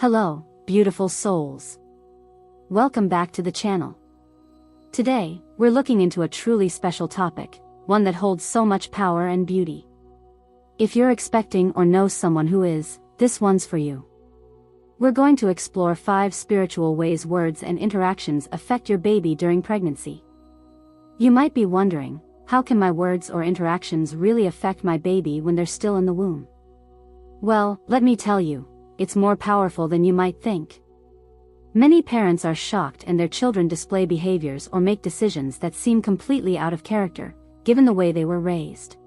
Hello, beautiful souls. Welcome back to the channel. Today, we're looking into a truly special topic, one that holds so much power and beauty. If you're expecting or know someone who is, this one's for you. We're going to explore 5 spiritual ways words and interactions affect your baby during pregnancy. You might be wondering, how can my words or interactions really affect my baby when they're still in the womb? Well, let me tell you, it's more powerful than you might think. Many parents are shocked and their children display behaviors or make decisions that seem completely out of character, given the way they were raised.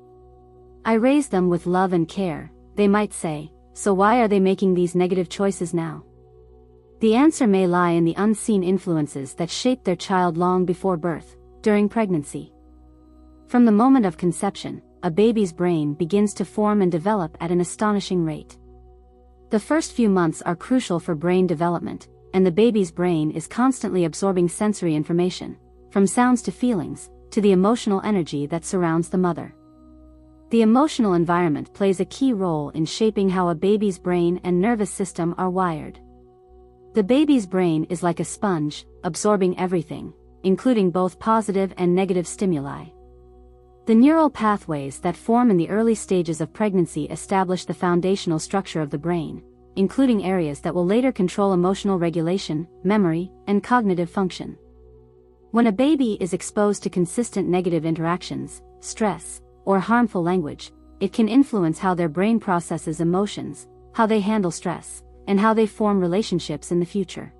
I raised them with love and care, they might say, so why are they making these negative choices now? The answer may lie in the unseen influences that shaped their child long before birth, during pregnancy. From the moment of conception, a baby's brain begins to form and develop at an astonishing rate. The first few months are crucial for brain development, and the baby's brain is constantly absorbing sensory information, from sounds to feelings, to the emotional energy that surrounds the mother. The emotional environment plays a key role in shaping how a baby's brain and nervous system are wired. The baby's brain is like a sponge, absorbing everything, including both positive and negative stimuli. The neural pathways that form in the early stages of pregnancy establish the foundational structure of the brain, including areas that will later control emotional regulation, memory, and cognitive function. When a baby is exposed to consistent negative interactions, stress, or harmful language, it can influence how their brain processes emotions, how they handle stress, and how they form relationships in the future.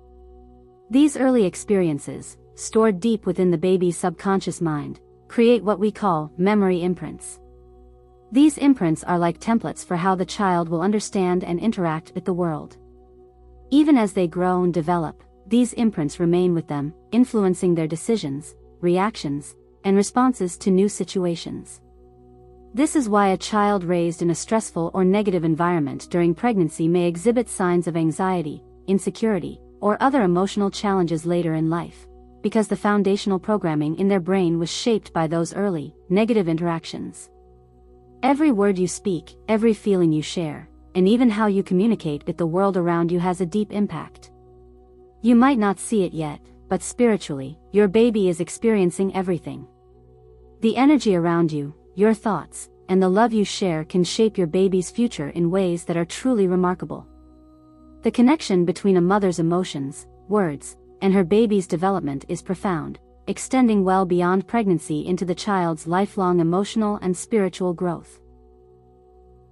These early experiences, stored deep within the baby's subconscious mind, create what we call memory imprints. These imprints are like templates for how the child will understand and interact with the world. Even as they grow and develop, these imprints remain with them, influencing their decisions, reactions, and responses to new situations. This is why a child raised in a stressful or negative environment during pregnancy may exhibit signs of anxiety, insecurity, or other emotional challenges later in life, because the foundational programming in their brain was shaped by those early, negative interactions. Every word you speak, every feeling you share, and even how you communicate with the world around you has a deep impact. You might not see it yet, but spiritually, your baby is experiencing everything. The energy around you, your thoughts, and the love you share can shape your baby's future in ways that are truly remarkable. The connection between a mother's emotions, words, and her baby's development is profound, extending well beyond pregnancy into the child's lifelong emotional and spiritual growth.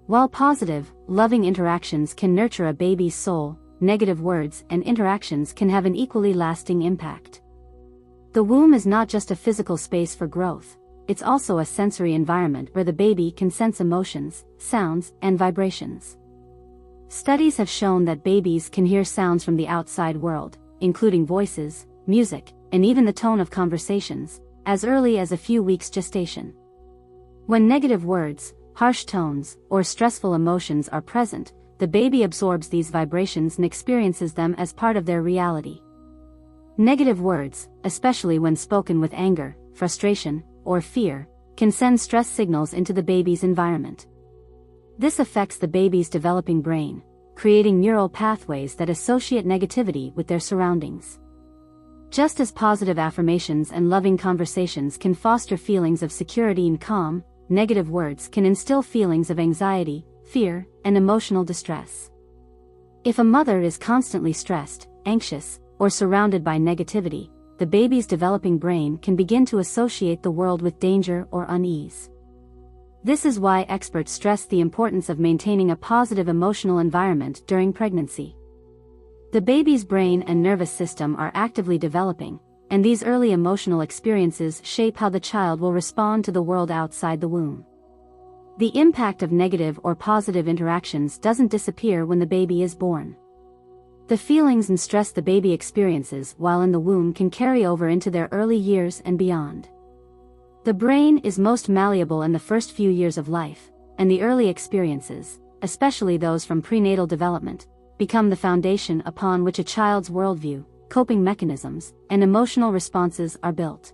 While positive, loving interactions can nurture a baby's soul, negative words and interactions can have an equally lasting impact. The womb is not just a physical space for growth, it's also a sensory environment where the baby can sense emotions, sounds, and vibrations. Studies have shown that babies can hear sounds from the outside world, including voices, music, and even the tone of conversations, as early as a few weeks gestation. When negative words, harsh tones, or stressful emotions are present, the baby absorbs these vibrations and experiences them as part of their reality. Negative words, especially when spoken with anger, frustration, or fear, can send stress signals into the baby's environment. This affects the baby's developing brain, creating neural pathways that associate negativity with their surroundings. Just as positive affirmations and loving conversations can foster feelings of security and calm, negative words can instill feelings of anxiety, fear, and emotional distress. If a mother is constantly stressed, anxious, or surrounded by negativity, the baby's developing brain can begin to associate the world with danger or unease. This is why experts stress the importance of maintaining a positive emotional environment during pregnancy. The baby's brain and nervous system are actively developing, and these early emotional experiences shape how the child will respond to the world outside the womb. The impact of negative or positive interactions doesn't disappear when the baby is born. The feelings and stress the baby experiences while in the womb can carry over into their early years and beyond. The brain is most malleable in the first few years of life, and the early experiences, especially those from prenatal development, become the foundation upon which a child's worldview, coping mechanisms, and emotional responses are built.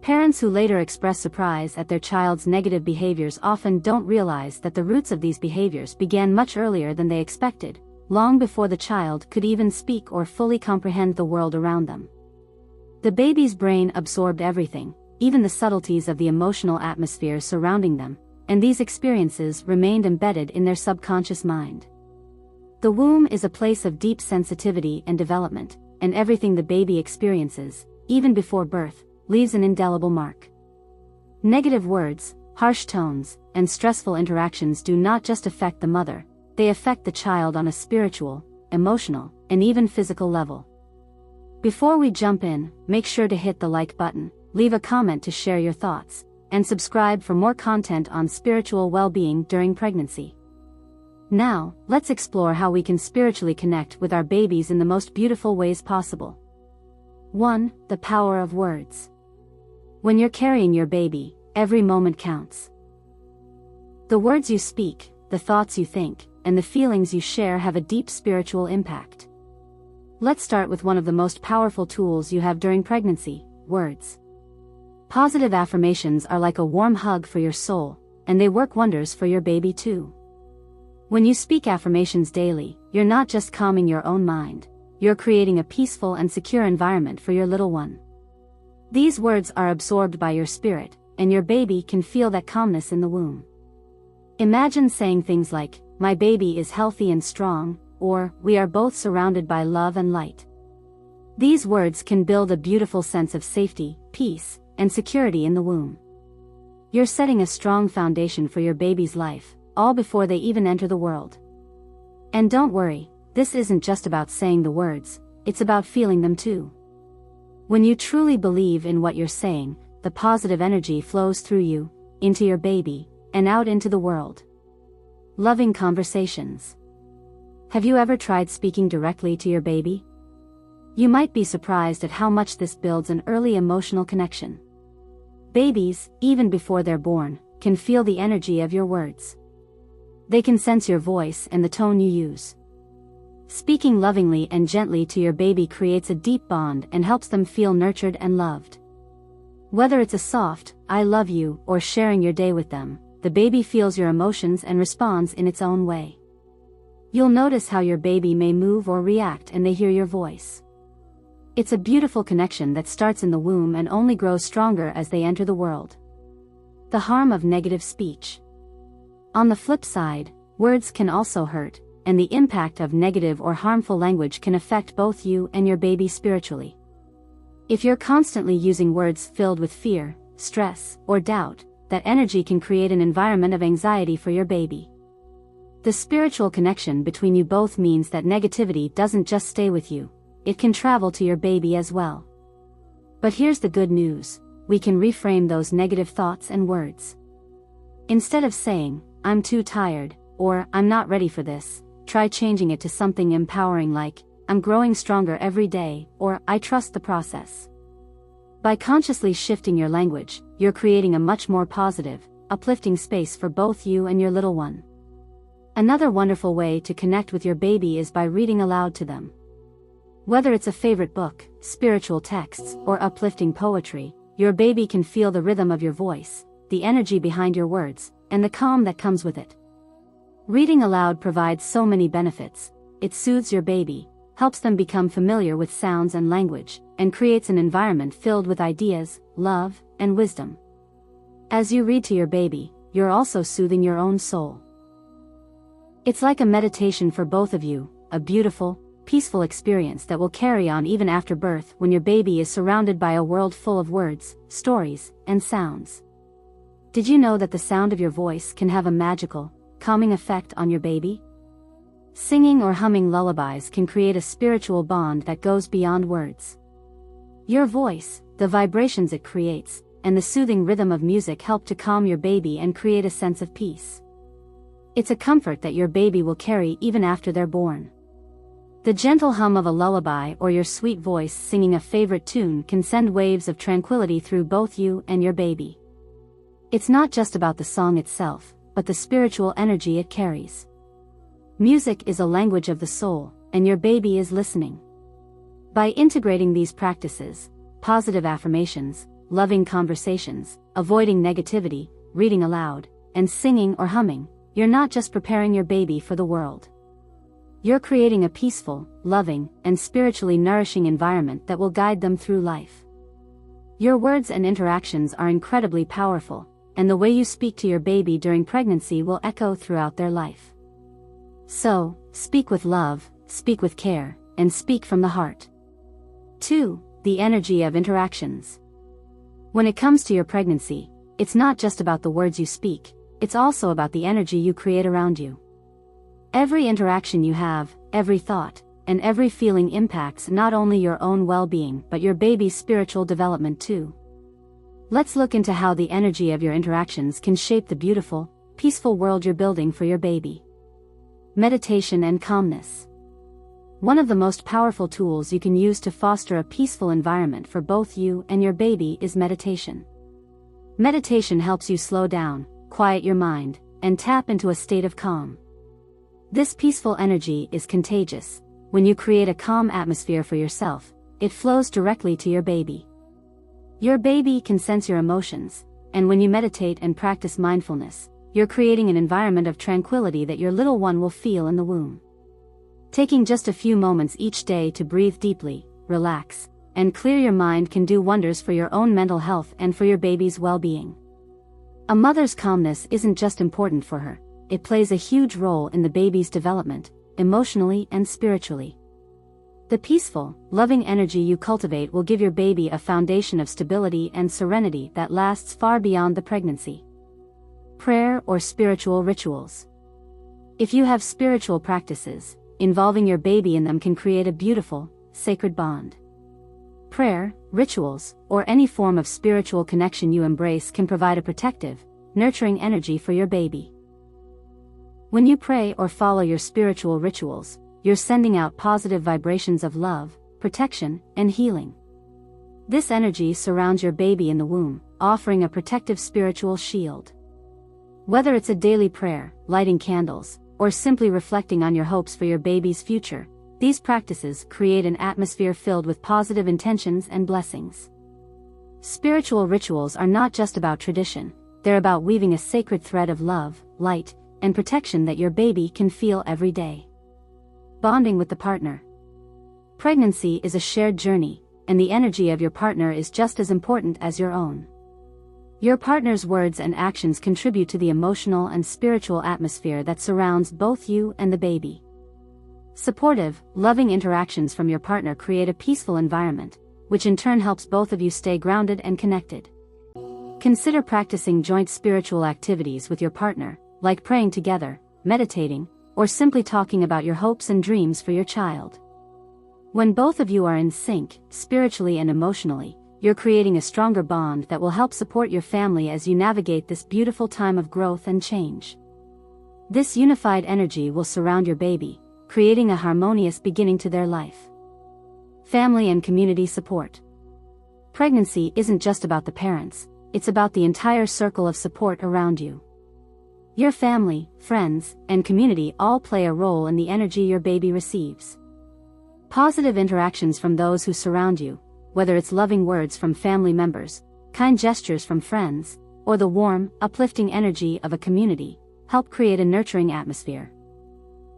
Parents who later express surprise at their child's negative behaviors often don't realize that the roots of these behaviors began much earlier than they expected, long before the child could even speak or fully comprehend the world around them. The baby's brain absorbed everything, even the subtleties of the emotional atmosphere surrounding them, and these experiences remained embedded in their subconscious mind. The womb is a place of deep sensitivity and development, and everything the baby experiences, even before birth, leaves an indelible mark. Negative words, harsh tones, and stressful interactions do not just affect the mother, they affect the child on a spiritual, emotional, and even physical level. Before we jump in, make sure to hit the like button, leave a comment to share your thoughts, and subscribe for more content on spiritual well-being during pregnancy. Now, let's explore how we can spiritually connect with our babies in the most beautiful ways possible. 1. The power of words. When you're carrying your baby, every moment counts. The words you speak, the thoughts you think, and the feelings you share have a deep spiritual impact. Let's start with one of the most powerful tools you have during pregnancy: words. Positive affirmations are like a warm hug for your soul, and they work wonders for your baby too. When you speak affirmations daily, you're not just calming your own mind, you're creating a peaceful and secure environment for your little one. These words are absorbed by your spirit, and your baby can feel that calmness in the womb. Imagine saying things like, "My baby is healthy and strong," or "We are both surrounded by love and light." These words can build a beautiful sense of safety, peace, and security in the womb. You're setting a strong foundation for your baby's life, all before they even enter the world. And don't worry, this isn't just about saying the words, it's about feeling them too. When you truly believe in what you're saying, the positive energy flows through you, into your baby, and out into the world. Loving conversations. Have you ever tried speaking directly to your baby? You might be surprised at how much this builds an early emotional connection. Babies, even before they're born, can feel the energy of your words. They can sense your voice and the tone you use. Speaking lovingly and gently to your baby creates a deep bond and helps them feel nurtured and loved. Whether it's a soft, "I love you," or sharing your day with them, the baby feels your emotions and responds in its own way. You'll notice how your baby may move or react and they hear your voice. It's a beautiful connection that starts in the womb and only grows stronger as they enter the world. The harm of negative speech. On the flip side, words can also hurt, and the impact of negative or harmful language can affect both you and your baby spiritually. If you're constantly using words filled with fear, stress, or doubt, that energy can create an environment of anxiety for your baby. The spiritual connection between you both means that negativity doesn't just stay with you, it can travel to your baby as well. But here's the good news: we can reframe those negative thoughts and words. Instead of saying, "I'm too tired," or "I'm not ready for this," try changing it to something empowering like, "I'm growing stronger every day," or "I trust the process." By consciously shifting your language, you're creating a much more positive, uplifting space for both you and your little one. Another wonderful way to connect with your baby is by reading aloud to them. Whether it's a favorite book, spiritual texts, or uplifting poetry, your baby can feel the rhythm of your voice, the energy behind your words, and the calm that comes with it. Reading aloud provides so many benefits. It soothes your baby, helps them become familiar with sounds and language, and creates an environment filled with ideas, love, and wisdom. As you read to your baby, you're also soothing your own soul. It's like a meditation for both of you, a beautiful, peaceful experience that will carry on even after birth when your baby is surrounded by a world full of words, stories, and sounds. Did you know that the sound of your voice can have a magical, calming effect on your baby? Singing or humming lullabies can create a spiritual bond that goes beyond words. Your voice, the vibrations it creates, and the soothing rhythm of music help to calm your baby and create a sense of peace. It's a comfort that your baby will carry even after they're born. The gentle hum of a lullaby or your sweet voice singing a favorite tune can send waves of tranquility through both you and your baby. It's not just about the song itself, but the spiritual energy it carries. Music is a language of the soul, and your baby is listening. By integrating these practices, positive affirmations, loving conversations, avoiding negativity, reading aloud, and singing or humming, you're not just preparing your baby for the world. You're creating a peaceful, loving, and spiritually nourishing environment that will guide them through life. Your words and interactions are incredibly powerful, and the way you speak to your baby during pregnancy will echo throughout their life. So, speak with love, speak with care, and speak from the heart. 2. The energy of interactions. When it comes to your pregnancy, it's not just about the words you speak, it's also about the energy you create around you. Every interaction you have, every thought, and every feeling impacts not only your own well-being but your baby's spiritual development too. Let's look into how the energy of your interactions can shape the beautiful, peaceful world you're building for your baby. Meditation and calmness. One of the most powerful tools you can use to foster a peaceful environment for both you and your baby is meditation. Meditation helps you slow down, quiet your mind, and tap into a state of calm. This peaceful energy is contagious. When you create a calm atmosphere for yourself, it flows directly to your baby. Your baby can sense your emotions, and when you meditate and practice mindfulness, you're creating an environment of tranquility that your little one will feel in the womb. Taking just a few moments each day to breathe deeply, relax, and clear your mind can do wonders for your own mental health and for your baby's well-being. A mother's calmness isn't just important for her, it plays a huge role in the baby's development, emotionally and spiritually. The peaceful, loving energy you cultivate will give your baby a foundation of stability and serenity that lasts far beyond the pregnancy. Prayer or spiritual rituals. If you have spiritual practices, involving your baby in them can create a beautiful, sacred bond. Prayer, rituals, or any form of spiritual connection you embrace can provide a protective, nurturing energy for your baby. When you pray or follow your spiritual rituals, you're sending out positive vibrations of love, protection, and healing. This energy surrounds your baby in the womb, offering a protective spiritual shield. Whether it's a daily prayer, lighting candles, or simply reflecting on your hopes for your baby's future, these practices create an atmosphere filled with positive intentions and blessings. Spiritual rituals are not just about tradition, they're about weaving a sacred thread of love, light, and protection that your baby can feel every day. Bonding with the partner. Pregnancy is a shared journey, and the energy of your partner is just as important as your own. Your partner's words and actions contribute to the emotional and spiritual atmosphere that surrounds both you and the baby. Supportive, loving interactions from your partner create a peaceful environment, which in turn helps both of you stay grounded and connected. Consider practicing joint spiritual activities with your partner, like praying together, meditating, or simply talking about your hopes and dreams for your child. When both of you are in sync, spiritually and emotionally, you're creating a stronger bond that will help support your family as you navigate this beautiful time of growth and change. This unified energy will surround your baby, creating a harmonious beginning to their life. Family and community support. Pregnancy isn't just about the parents, it's about the entire circle of support around you. Your family, friends, and community all play a role in the energy your baby receives. Positive interactions from those who surround you, whether it's loving words from family members, kind gestures from friends, or the warm, uplifting energy of a community, help create a nurturing atmosphere.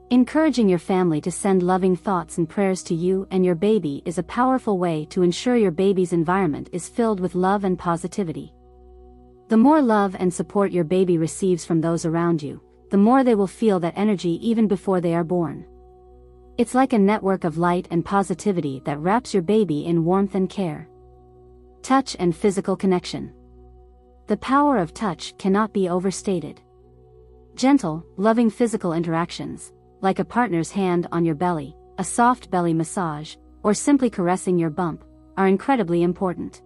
Encouraging your family to send loving thoughts and prayers to you and your baby is a powerful way to ensure your baby's environment is filled with love and positivity. The more love and support your baby receives from those around you, the more they will feel that energy even before they are born. It's like a network of light and positivity that wraps your baby in warmth and care. Touch and physical connection. The power of touch cannot be overstated. Gentle, loving physical interactions, like a partner's hand on your belly, a soft belly massage, or simply caressing your bump, are incredibly important.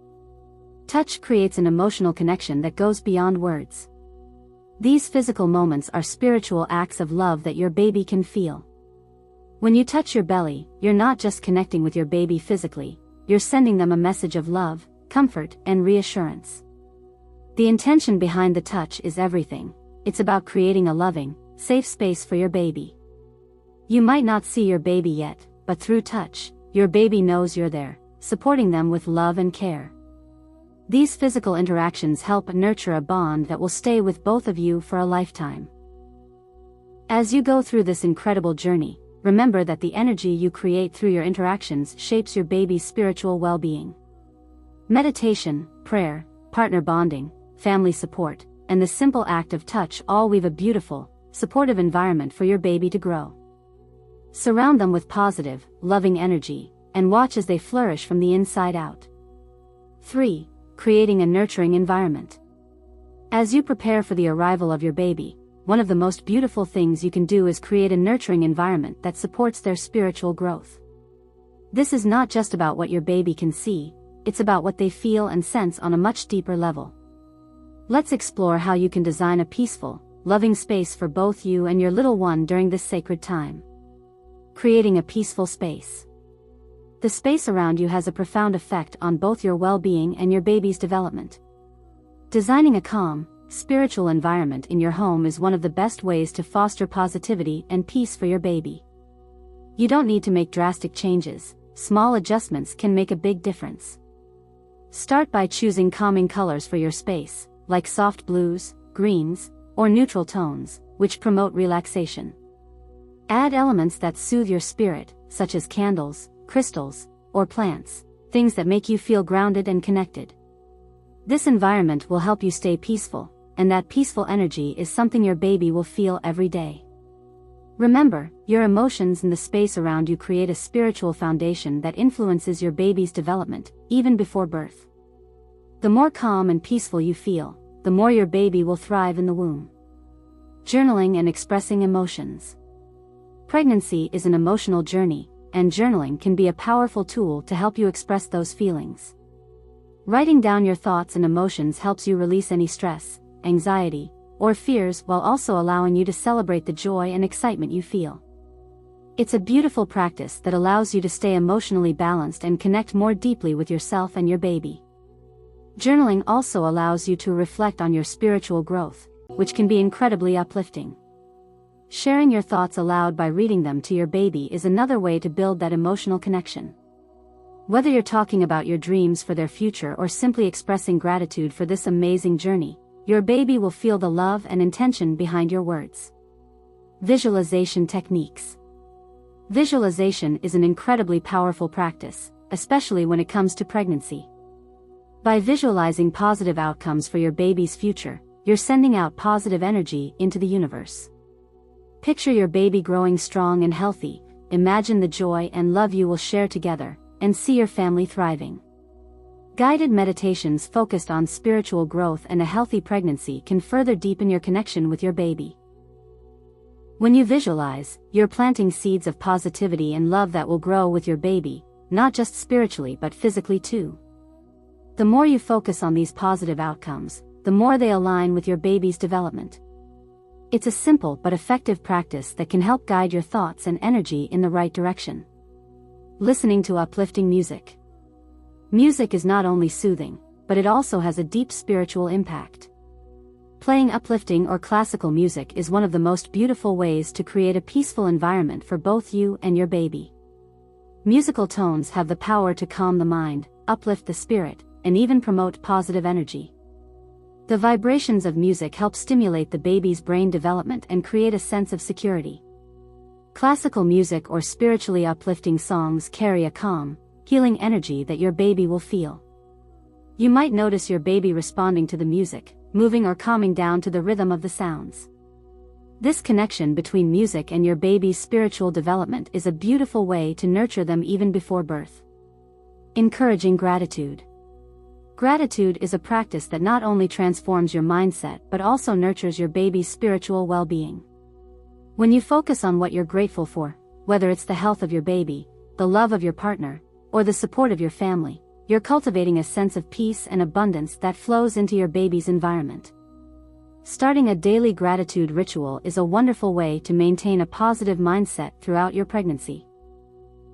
Touch creates an emotional connection that goes beyond words. These physical moments are spiritual acts of love that your baby can feel. When you touch your belly, you're not just connecting with your baby physically, you're sending them a message of love, comfort, and reassurance. The intention behind the touch is everything. It's about creating a loving, safe space for your baby. You might not see your baby yet, but through touch, your baby knows you're there, supporting them with love and care. These physical interactions help nurture a bond that will stay with both of you for a lifetime. As you go through this incredible journey, remember that the energy you create through your interactions shapes your baby's spiritual well-being. Meditation, prayer, partner bonding, family support, and the simple act of touch all weave a beautiful, supportive environment for your baby to grow. Surround them with positive, loving energy, and watch as they flourish from the inside out. 3. Creating a nurturing environment. As you prepare for the arrival of your baby, one of the most beautiful things you can do is create a nurturing environment that supports their spiritual growth. This is not just about what your baby can see, it's about what they feel and sense on a much deeper level. Let's explore how you can design a peaceful, loving space for both you and your little one during this sacred time. Creating a peaceful space. The space around you has a profound effect on both your well-being and your baby's development. Designing a calm, spiritual environment in your home is one of the best ways to foster positivity and peace for your baby. You don't need to make drastic changes, small adjustments can make a big difference. Start by choosing calming colors for your space, like soft blues, greens, or neutral tones, which promote relaxation. Add elements that soothe your spirit, such as candles, crystals, or plants, things that make you feel grounded and connected. This environment will help you stay peaceful, and that peaceful energy is something your baby will feel every day. Remember, your emotions and the space around you create a spiritual foundation that influences your baby's development, even before birth. The more calm and peaceful you feel, the more your baby will thrive in the womb. Journaling and expressing emotions. Pregnancy is an emotional journey, and journaling can be a powerful tool to help you express those feelings. Writing down your thoughts and emotions helps you release any stress, anxiety, or fears while also allowing you to celebrate the joy and excitement you feel. It's a beautiful practice that allows you to stay emotionally balanced and connect more deeply with yourself and your baby. Journaling also allows you to reflect on your spiritual growth, which can be incredibly uplifting. Sharing your thoughts aloud by reading them to your baby is another way to build that emotional connection. Whether you're talking about your dreams for their future or simply expressing gratitude for this amazing journey, your baby will feel the love and intention behind your words. Visualization techniques. Visualization is an incredibly powerful practice, especially when it comes to pregnancy. By visualizing positive outcomes for your baby's future, you're sending out positive energy into the universe. Picture your baby growing strong and healthy, imagine the joy and love you will share together, and see your family thriving. Guided meditations focused on spiritual growth and a healthy pregnancy can further deepen your connection with your baby. When you visualize, you're planting seeds of positivity and love that will grow with your baby, not just spiritually but physically too. The more you focus on these positive outcomes, the more they align with your baby's development. It's a simple but effective practice that can help guide your thoughts and energy in the right direction. Listening to uplifting music. Music is not only soothing, but it also has a deep spiritual impact. Playing uplifting or classical music is one of the most beautiful ways to create a peaceful environment for both you and your baby. Musical tones have the power to calm the mind, uplift the spirit, and even promote positive energy. The vibrations of music help stimulate the baby's brain development and create a sense of security. Classical music or spiritually uplifting songs carry a calm, healing energy that your baby will feel. You might notice your baby responding to the music, moving or calming down to the rhythm of the sounds. This connection between music and your baby's spiritual development is a beautiful way to nurture them even before birth. Encouraging gratitude. Gratitude is a practice that not only transforms your mindset but also nurtures your baby's spiritual well-being. When you focus on what you're grateful for, whether it's the health of your baby, the love of your partner, or the support of your family, you're cultivating a sense of peace and abundance that flows into your baby's environment. Starting a daily gratitude ritual is a wonderful way to maintain a positive mindset throughout your pregnancy.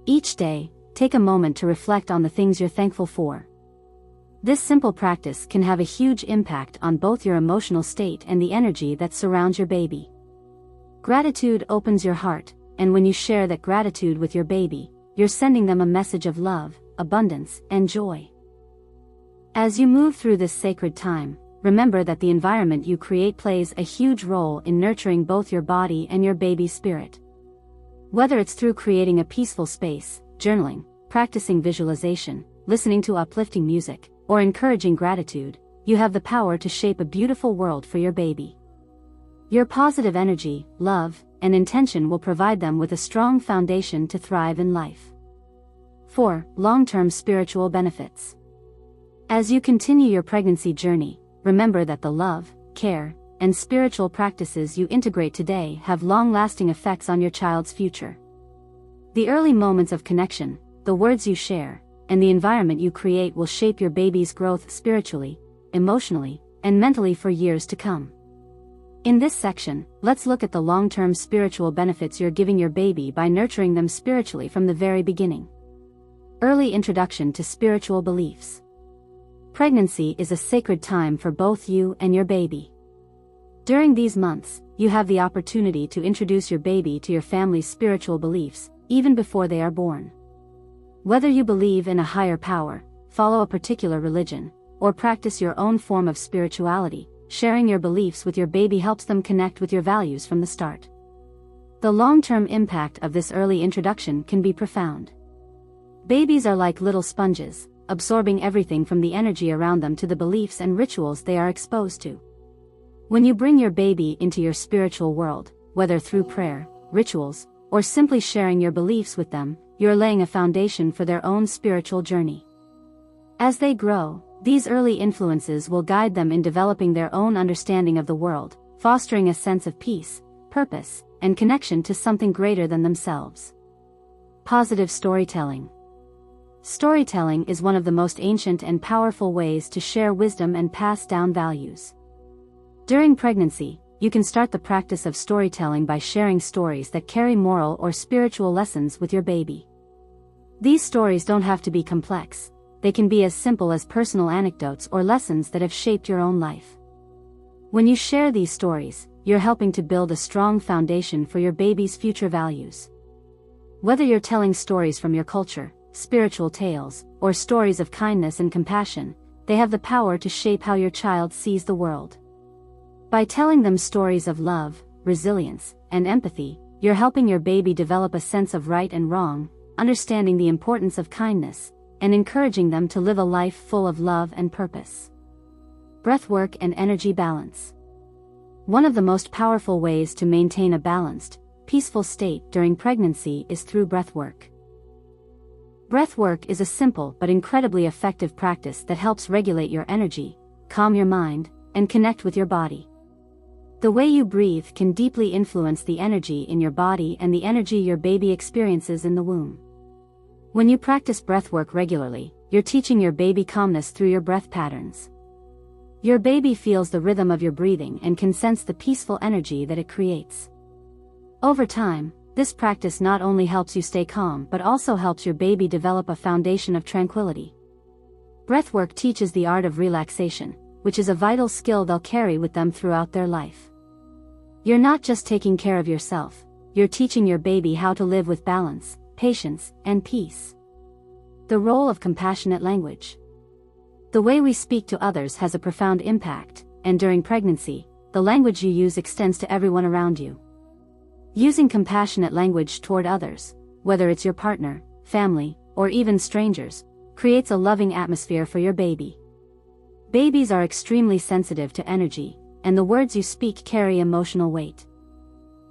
Each day, take a moment to reflect on the things you're thankful for. This simple practice can have a huge impact on both your emotional state and the energy that surrounds your baby. Gratitude opens your heart, and when you share that gratitude with your baby, you're sending them a message of love, abundance, and joy. As you move through this sacred time, remember that the environment you create plays a huge role in nurturing both your body and your baby's spirit. Whether it's through creating a peaceful space, journaling, practicing visualization, listening to uplifting music, or encouraging gratitude, you have the power to shape a beautiful world for your baby. Your positive energy, love, and intention will provide them with a strong foundation to thrive in life. 4. Long-term spiritual benefits. As you continue your pregnancy journey, remember that the love, care, and spiritual practices you integrate today have long-lasting effects on your child's future. The early moments of connection, the words you share, and the environment you create will shape your baby's growth spiritually, emotionally, and mentally for years to come. In this section, let's look at the long-term spiritual benefits you're giving your baby by nurturing them spiritually from the very beginning. Early introduction to spiritual beliefs. Pregnancy is a sacred time for both you and your baby. During these months, you have the opportunity to introduce your baby to your family's spiritual beliefs, even before they are born. Whether you believe in a higher power, follow a particular religion, or practice your own form of spirituality, sharing your beliefs with your baby helps them connect with your values from the start. The long-term impact of this early introduction can be profound. Babies are like little sponges, absorbing everything from the energy around them to the beliefs and rituals they are exposed to. When you bring your baby into your spiritual world, whether through prayer, rituals, or simply sharing your beliefs with them, you're laying a foundation for their own spiritual journey. As they grow, these early influences will guide them in developing their own understanding of the world, fostering a sense of peace, purpose, and connection to something greater than themselves. Positive storytelling. Storytelling is one of the most ancient and powerful ways to share wisdom and pass down values. During pregnancy, you can start the practice of storytelling by sharing stories that carry moral or spiritual lessons with your baby. These stories don't have to be complex. They can be as simple as personal anecdotes or lessons that have shaped your own life. When you share these stories, you're helping to build a strong foundation for your baby's future values. Whether you're telling stories from your culture, spiritual tales, or stories of kindness and compassion, they have the power to shape how your child sees the world. By telling them stories of love, resilience, and empathy, you're helping your baby develop a sense of right and wrong, understanding the importance of kindness, and encouraging them to live a life full of love and purpose. Breathwork and energy balance. One of the most powerful ways to maintain a balanced, peaceful state during pregnancy is through breathwork. Breathwork is a simple but incredibly effective practice that helps regulate your energy, calm your mind, and connect with your body. The way you breathe can deeply influence the energy in your body and the energy your baby experiences in the womb. When you practice breathwork regularly, you're teaching your baby calmness through your breath patterns. Your baby feels the rhythm of your breathing and can sense the peaceful energy that it creates. Over time, this practice not only helps you stay calm but also helps your baby develop a foundation of tranquility. Breathwork teaches the art of relaxation, which is a vital skill they'll carry with them throughout their life. You're not just taking care of yourself, you're teaching your baby how to live with balance, patience, and peace. The role of compassionate language. The way we speak to others has a profound impact, and during pregnancy, the language you use extends to everyone around you. Using compassionate language toward others, whether it's your partner, family, or even strangers, creates a loving atmosphere for your baby. Babies are extremely sensitive to energy, and the words you speak carry emotional weight.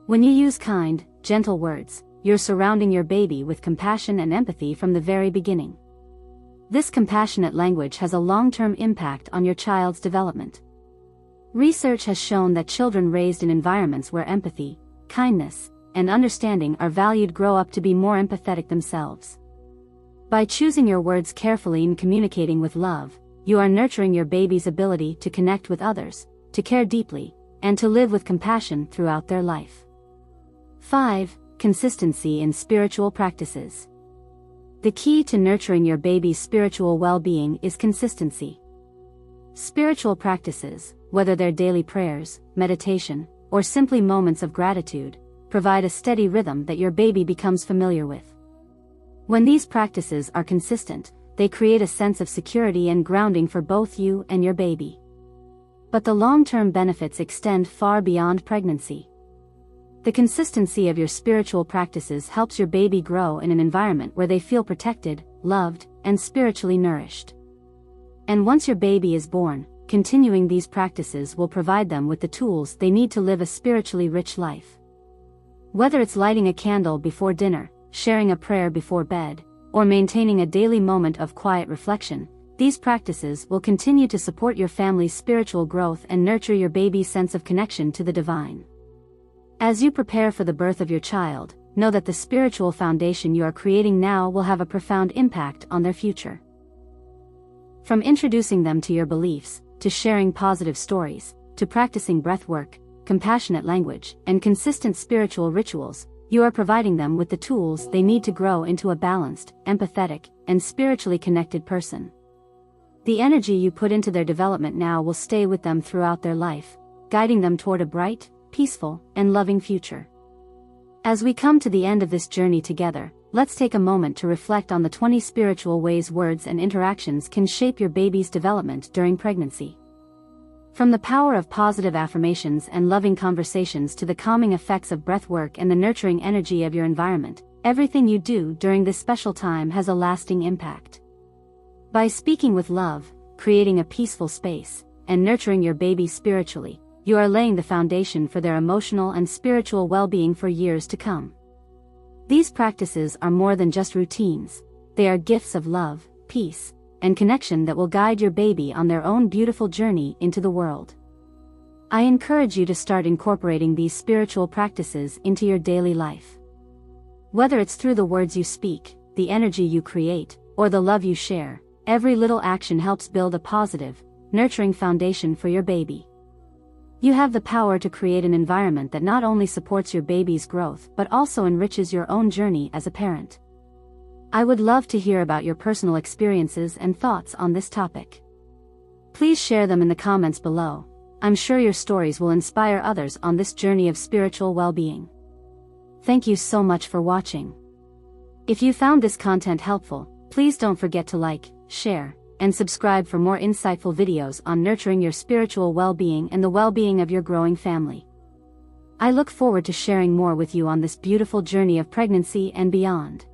When you use kind, gentle words, you're surrounding your baby with compassion and empathy from the very beginning. This compassionate language has a long-term impact on your child's development. Research has shown that children raised in environments where empathy, kindness, and understanding are valued grow up to be more empathetic themselves. By choosing your words carefully and communicating with love, you are nurturing your baby's ability to connect with others, to care deeply, and to live with compassion throughout their life. 5. Consistency in spiritual practices. The key to nurturing your baby's spiritual well-being is consistency. Spiritual practices, whether they're daily prayers, meditation, or simply moments of gratitude, provide a steady rhythm that your baby becomes familiar with. When these practices are consistent, they create a sense of security and grounding for both you and your baby. But the long-term benefits extend far beyond pregnancy. The consistency of your spiritual practices helps your baby grow in an environment where they feel protected, loved, and spiritually nourished. And once your baby is born, continuing these practices will provide them with the tools they need to live a spiritually rich life. Whether it's lighting a candle before dinner, sharing a prayer before bed, or maintaining a daily moment of quiet reflection, these practices will continue to support your family's spiritual growth and nurture your baby's sense of connection to the divine. As you prepare for the birth of your child, know that the spiritual foundation you are creating now will have a profound impact on their future. From introducing them to your beliefs, to sharing positive stories, to practicing breathwork, compassionate language, and consistent spiritual rituals, you are providing them with the tools they need to grow into a balanced, empathetic, and spiritually connected person. The energy you put into their development now will stay with them throughout their life, guiding them toward a bright, peaceful, and loving future. As we come to the end of this journey together, let's take a moment to reflect on the 20 spiritual ways words and interactions can shape your baby's development during pregnancy. From the power of positive affirmations and loving conversations to the calming effects of breathwork and the nurturing energy of your environment, everything you do during this special time has a lasting impact. By speaking with love, creating a peaceful space, and nurturing your baby spiritually, you are laying the foundation for their emotional and spiritual well-being for years to come. These practices are more than just routines, they are gifts of love, peace, and connection that will guide your baby on their own beautiful journey into the world. I encourage you to start incorporating these spiritual practices into your daily life. Whether it's through the words you speak, the energy you create, or the love you share, every little action helps build a positive, nurturing foundation for your baby. You have the power to create an environment that not only supports your baby's growth but also enriches your own journey as a parent. I would love to hear about your personal experiences and thoughts on this topic. Please share them in the comments below. I'm sure your stories will inspire others on this journey of spiritual well-being. Thank you so much for watching. If you found this content helpful, please don't forget to like, share, and subscribe for more insightful videos on nurturing your spiritual well-being and the well-being of your growing family. I look forward to sharing more with you on this beautiful journey of pregnancy and beyond.